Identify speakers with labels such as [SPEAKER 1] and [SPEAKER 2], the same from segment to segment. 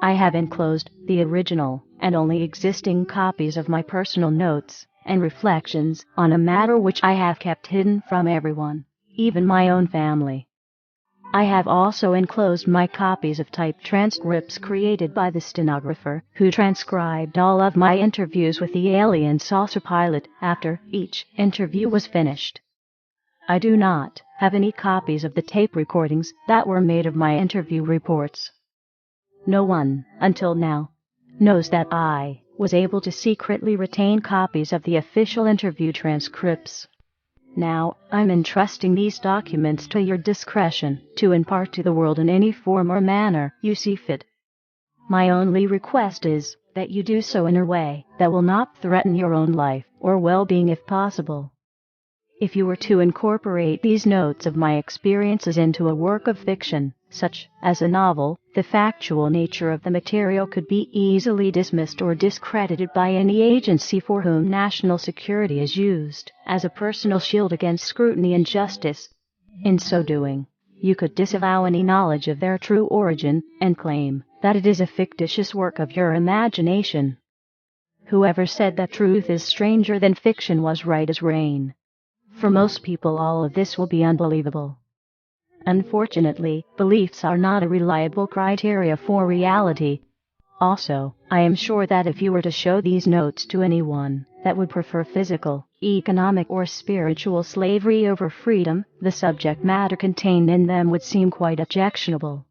[SPEAKER 1] I have enclosed the original and only existing copies of my personal notes and reflections on a matter which I have kept hidden from everyone, even my own family. I have also enclosed my copies of typed transcripts created by the stenographer who transcribed all of my interviews with the alien saucer pilot after each interview was finished. I do not have any copies of the tape recordings that were made of my interview reports. No one, until now, knows that I was able to secretly retain copies of the official interview transcripts. Now, I'm entrusting these documents to your discretion to impart to the world in any form or manner you see fit. My only request is that you do so in a way that will not threaten your own life or well-being if possible. If you were to incorporate these notes of my experiences into a work of fiction, such as a novel, the factual nature of the material could be easily dismissed or discredited by any agency for whom national security is used as a personal shield against scrutiny and justice. In so doing, you could disavow any knowledge of their true origin and claim that it is a fictitious work of your imagination. Whoever said that truth is stranger than fiction was right as rain. For most people, all of this will be unbelievable. Unfortunately, beliefs are not a reliable criteria for reality. Also, I am sure that if you were to show these notes to anyone that would prefer physical, economic, or spiritual slavery over freedom, the subject matter contained in them would seem quite objectionable.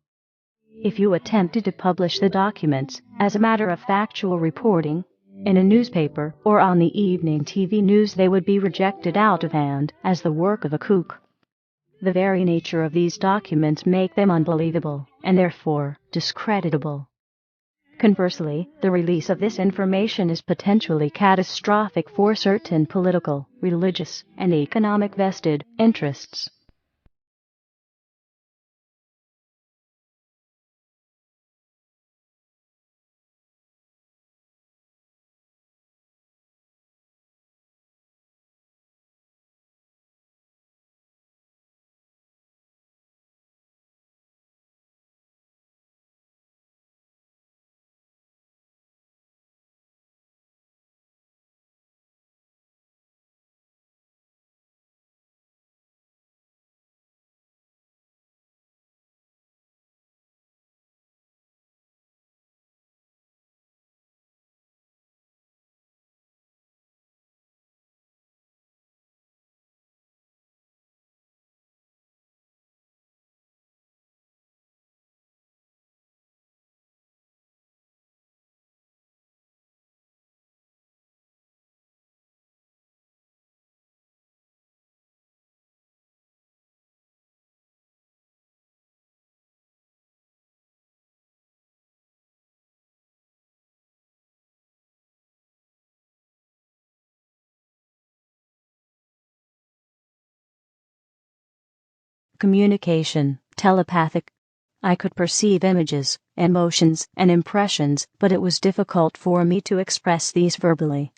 [SPEAKER 1] If you attempted to publish the documents as a matter of factual reporting, in a newspaper or on the evening TV news, they would be rejected out of hand as the work of a kook. The very nature of these documents make them unbelievable and therefore discreditable. Conversely, the release of this information is potentially catastrophic for certain political, religious, and economic vested interests. Communication, telepathic. I could perceive images, emotions, and impressions, but it was difficult for me to express these verbally.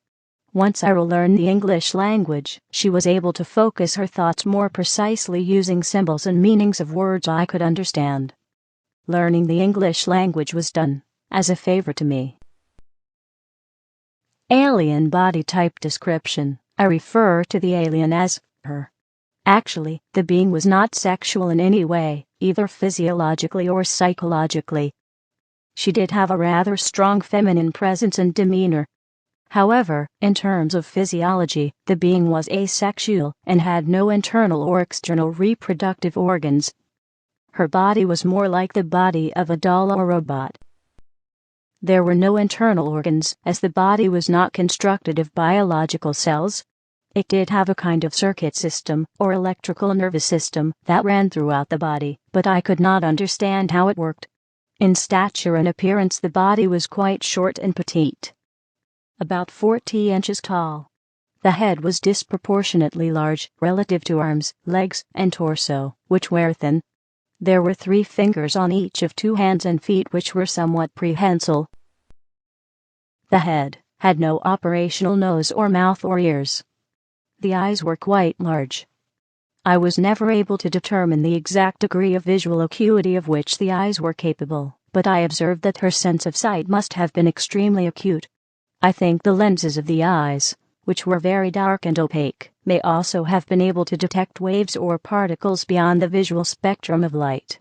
[SPEAKER 1] Once I learned the English language, she was able to focus her thoughts more precisely using symbols and meanings of words I could understand. Learning the English language was done as a favor to me. Alien body type description. I refer to the alien as her. Actually, the being was not sexual in any way, either physiologically or psychologically. She did have a rather strong feminine presence and demeanor. However, in terms of physiology, the being was asexual and had no internal or external reproductive organs. Her body was more like the body of a doll or robot. There were no internal organs, as the body was not constructed of biological cells. It did have a kind of circuit system, or electrical nervous system, that ran throughout the body, but I could not understand how it worked. In stature and appearance, the body was quite short and petite, about 40 inches tall. The head was disproportionately large relative to arms, legs, and torso, which were thin. There were 3 fingers on each of 2 hands and feet, which were somewhat prehensile. The head had no operational nose or mouth or ears. The eyes were quite large. I was never able to determine the exact degree of visual acuity of which the eyes were capable, but I observed that her sense of sight must have been extremely acute. I think the lenses of the eyes, which were very dark and opaque, may also have been able to detect waves or particles beyond the visual spectrum of light.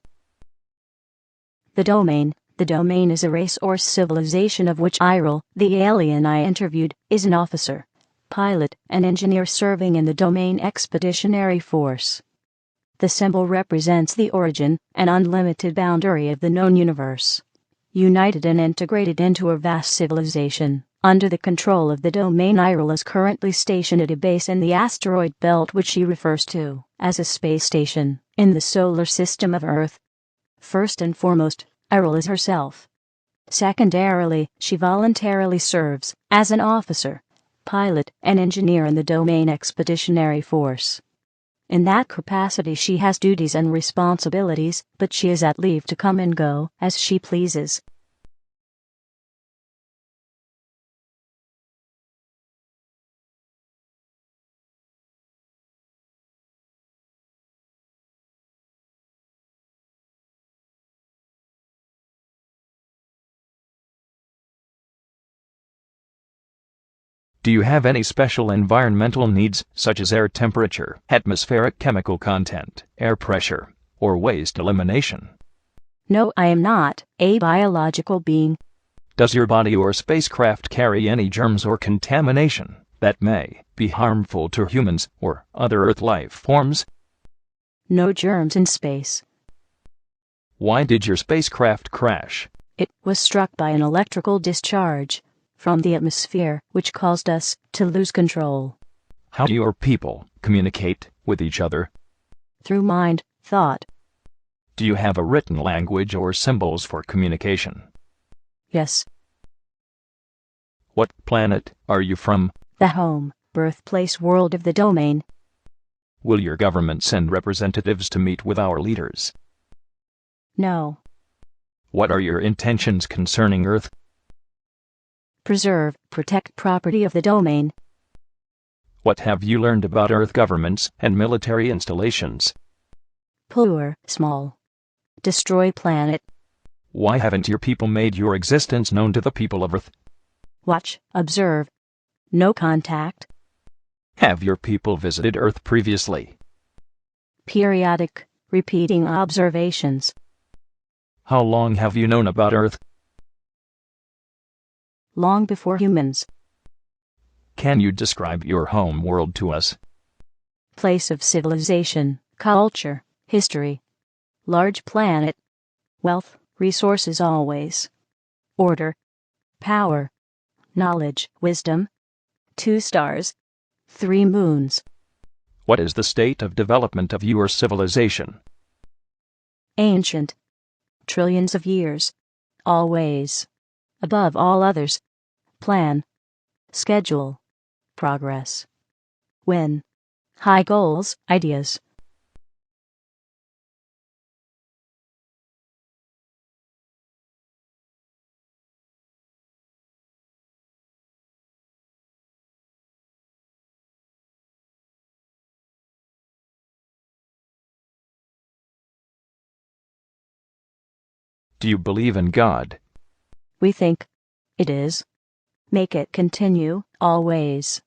[SPEAKER 1] The domain. The domain is a race or civilization of which Iril, the alien I interviewed, is an officer, pilot, and engineer serving in the Domain Expeditionary Force. The symbol represents the origin and unlimited boundary of the known universe, united and integrated into a vast civilization. Under the control of the domain, Iril is currently stationed at a base in the asteroid belt which she refers to as a space station in the solar system of Earth. First and foremost, Iril is herself. Secondarily, she voluntarily serves as an officer, pilot, and engineer in the Domain Expeditionary Force. In that capacity she has duties and responsibilities, but she is at leave to come and go as she pleases.
[SPEAKER 2] Do you have any special environmental needs, such as air temperature, atmospheric chemical content, air pressure, or waste elimination?
[SPEAKER 1] No, I am not a biological being.
[SPEAKER 2] Does your body or spacecraft carry any germs or contamination that may be harmful to humans or other Earth life forms?
[SPEAKER 1] No germs in space.
[SPEAKER 2] Why did your spacecraft crash?
[SPEAKER 1] It was struck by an electrical discharge from the atmosphere, which caused us to lose control.
[SPEAKER 2] How do your people communicate with each other?
[SPEAKER 1] Through mind, thought.
[SPEAKER 2] Do you have a written language or symbols for communication?
[SPEAKER 1] Yes.
[SPEAKER 2] What planet are you from?
[SPEAKER 1] The home, birthplace world of the domain.
[SPEAKER 2] Will your government send representatives to meet with our leaders?
[SPEAKER 1] No.
[SPEAKER 2] What are your intentions concerning Earth?
[SPEAKER 1] Preserve, protect property of the domain.
[SPEAKER 2] What have you learned about Earth governments and military installations?
[SPEAKER 1] Poor, small. Destroy planet.
[SPEAKER 2] Why haven't your people made your existence known to the people of Earth?
[SPEAKER 1] Watch, observe. No contact.
[SPEAKER 2] Have your people visited Earth previously?
[SPEAKER 1] Periodic, repeating observations.
[SPEAKER 2] How long have you known about Earth?
[SPEAKER 1] Long before humans.
[SPEAKER 2] Can you describe your home world to us?
[SPEAKER 1] Place of civilization, culture, history. Large planet. Wealth, resources always. Order, power, knowledge, wisdom. 2 stars. 3 moons.
[SPEAKER 2] What is the state of development of your civilization?
[SPEAKER 1] Ancient. Trillions of years. Always. Above all others. Plan. Schedule. Progress. Win. High goals, ideas.
[SPEAKER 2] Do you believe in God?
[SPEAKER 1] We think. It is. Make it continue, always.